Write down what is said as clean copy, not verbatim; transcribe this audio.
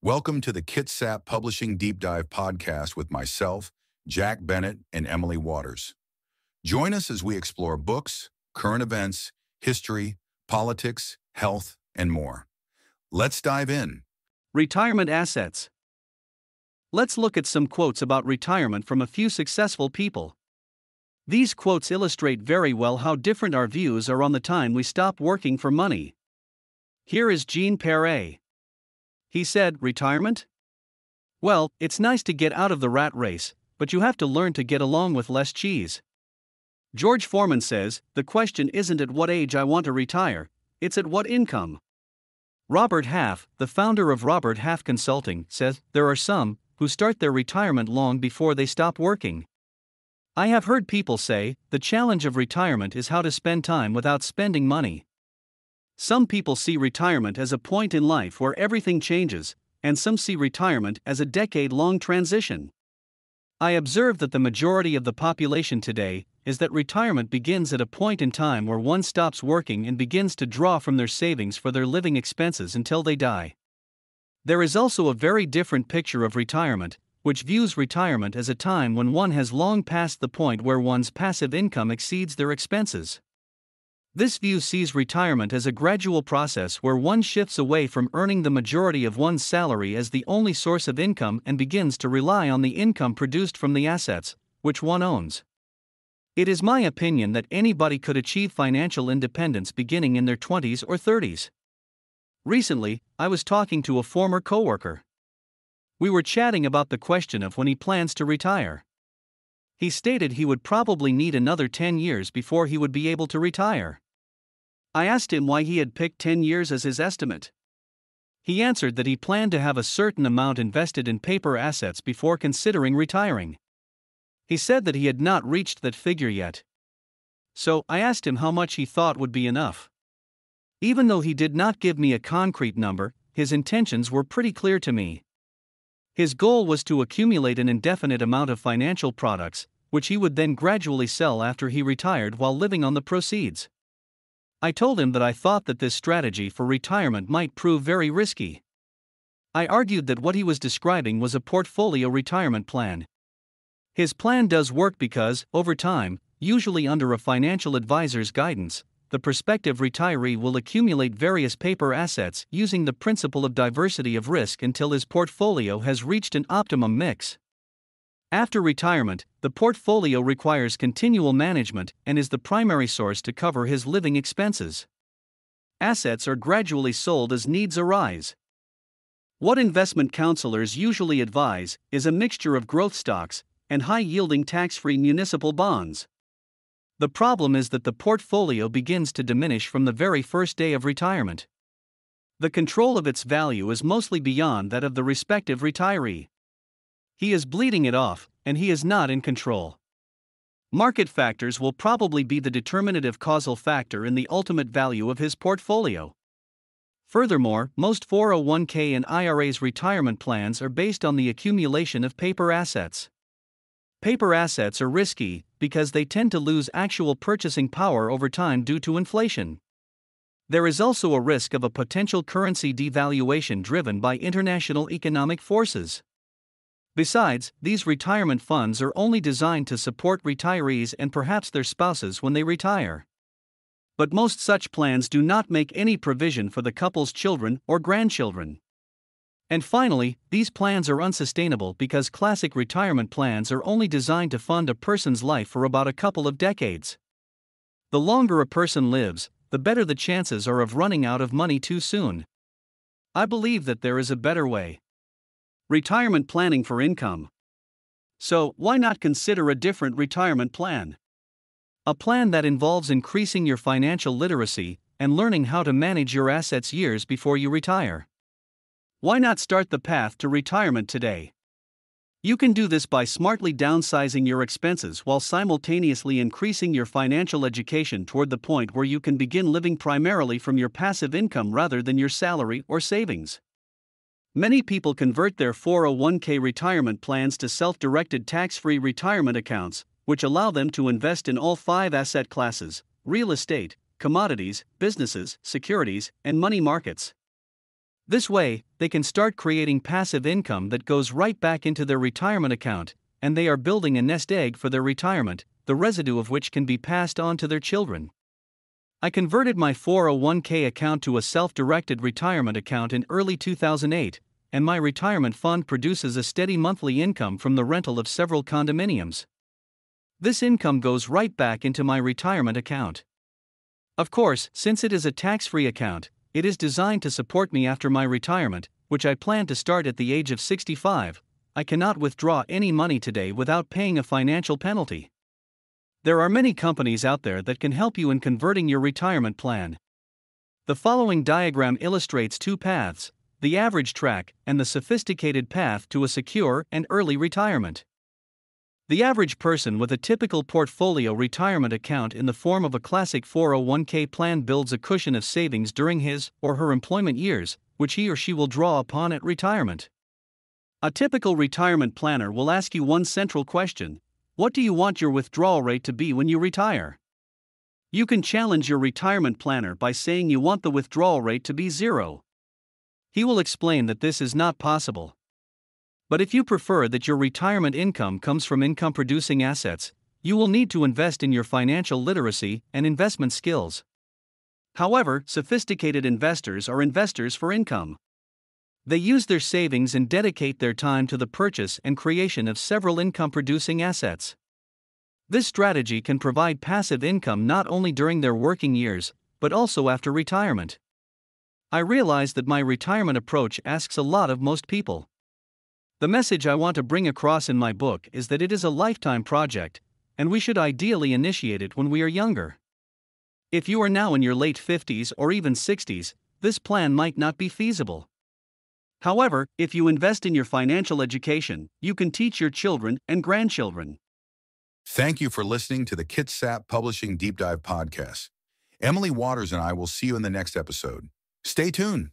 Welcome to the Kitsap Publishing Deep Dive podcast with myself, Jack Bennett, and Emily Waters. Join us as we explore books, current events, history, politics, health, and more. Let's dive in. Retirement assets. Let's look at some quotes about retirement from a few successful people. These quotes illustrate very well how different our views are on the time we stop working for money. Here is Jean Perret. He said, "Retirement? Well, it's nice to get out of the rat race, but you have to learn to get along with less cheese." George Foreman says, "The question isn't at what age I want to retire, it's at what income." Robert Half, the founder of Robert Half Consulting, says, "There are some who start their retirement long before they stop working." I have heard people say, the challenge of retirement is how to spend time without spending money. Some people see retirement as a point in life where everything changes, and some see retirement as a decade-long transition. I observe that the majority of the population today is that retirement begins at a point in time where one stops working and begins to draw from their savings for their living expenses until they die. There is also a very different picture of retirement, which views retirement as a time when one has long passed the point where one's passive income exceeds their expenses. This view sees retirement as a gradual process where one shifts away from earning the majority of one's salary as the only source of income and begins to rely on the income produced from the assets, which one owns. It is my opinion that anybody could achieve financial independence beginning in their 20s or 30s. Recently, I was talking to a former coworker. We were chatting about the question of when he plans to retire. He stated he would probably need another 10 years before he would be able to retire. I asked him why he had picked 10 years as his estimate. He answered that he planned to have a certain amount invested in paper assets before considering retiring. He said that he had not reached that figure yet. So, I asked him how much he thought would be enough. Even though he did not give me a concrete number, his intentions were pretty clear to me. His goal was to accumulate an indefinite amount of financial products, which he would then gradually sell after he retired while living on the proceeds. I told him that I thought that this strategy for retirement might prove very risky. I argued that what he was describing was a portfolio retirement plan. His plan does work because, over time, usually under a financial advisor's guidance, the prospective retiree will accumulate various paper assets using the principle of diversity of risk until his portfolio has reached an optimum mix. After retirement, the portfolio requires continual management and is the primary source to cover his living expenses. Assets are gradually sold as needs arise. What investment counselors usually advise is a mixture of growth stocks and high-yielding tax-free municipal bonds. The problem is that the portfolio begins to diminish from the very first day of retirement. The control of its value is mostly beyond that of the respective retiree. He is bleeding it off, and he is not in control. Market factors will probably be the determinative causal factor in the ultimate value of his portfolio. Furthermore, most 401k and IRAs retirement plans are based on the accumulation of paper assets. Paper assets are risky because they tend to lose actual purchasing power over time due to inflation. There is also a risk of a potential currency devaluation driven by international economic forces. Besides, these retirement funds are only designed to support retirees and perhaps their spouses when they retire. But most such plans do not make any provision for the couple's children or grandchildren. And finally, these plans are unsustainable because classic retirement plans are only designed to fund a person's life for about a couple of decades. The longer a person lives, the better the chances are of running out of money too soon. I believe that there is a better way. Retirement planning for income. So, why not consider a different retirement plan? A plan that involves increasing your financial literacy and learning how to manage your assets years before you retire. Why not start the path to retirement today? You can do this by smartly downsizing your expenses while simultaneously increasing your financial education toward the point where you can begin living primarily from your passive income rather than your salary or savings. Many people convert their 401k retirement plans to self-directed tax-free retirement accounts, which allow them to invest in all 5 asset classes: real estate, commodities, businesses, securities, and money markets. This way, they can start creating passive income that goes right back into their retirement account, and they are building a nest egg for their retirement, the residue of which can be passed on to their children. I converted my 401k account to a self-directed retirement account in early 2008, and my retirement fund produces a steady monthly income from the rental of several condominiums. This income goes right back into my retirement account. Of course, since it is a tax-free account, it is designed to support me after my retirement, which I plan to start at the age of 65. I cannot withdraw any money today without paying a financial penalty. There are many companies out there that can help you in converting your retirement plan. The following diagram illustrates two paths: the average track and the sophisticated path to a secure and early retirement. The average person with a typical portfolio retirement account in the form of a classic 401k plan builds a cushion of savings during his or her employment years, which he or she will draw upon at retirement. A typical retirement planner will ask you one central question: what do you want your withdrawal rate to be when you retire? You can challenge your retirement planner by saying you want the withdrawal rate to be 0. He will explain that this is not possible. But if you prefer that your retirement income comes from income-producing assets, you will need to invest in your financial literacy and investment skills. However, sophisticated investors are investors for income. They use their savings and dedicate their time to the purchase and creation of several income-producing assets. This strategy can provide passive income not only during their working years, but also after retirement. I realize that my retirement approach asks a lot of most people. The message I want to bring across in my book is that it is a lifetime project, and we should ideally initiate it when we are younger. If you are now in your late 50s or even 60s, this plan might not be feasible. However, if you invest in your financial education, you can teach your children and grandchildren. Thank you for listening to the Kitsap Publishing Deep Dive Podcast. Emily Waters and I will see you in the next episode. Stay tuned.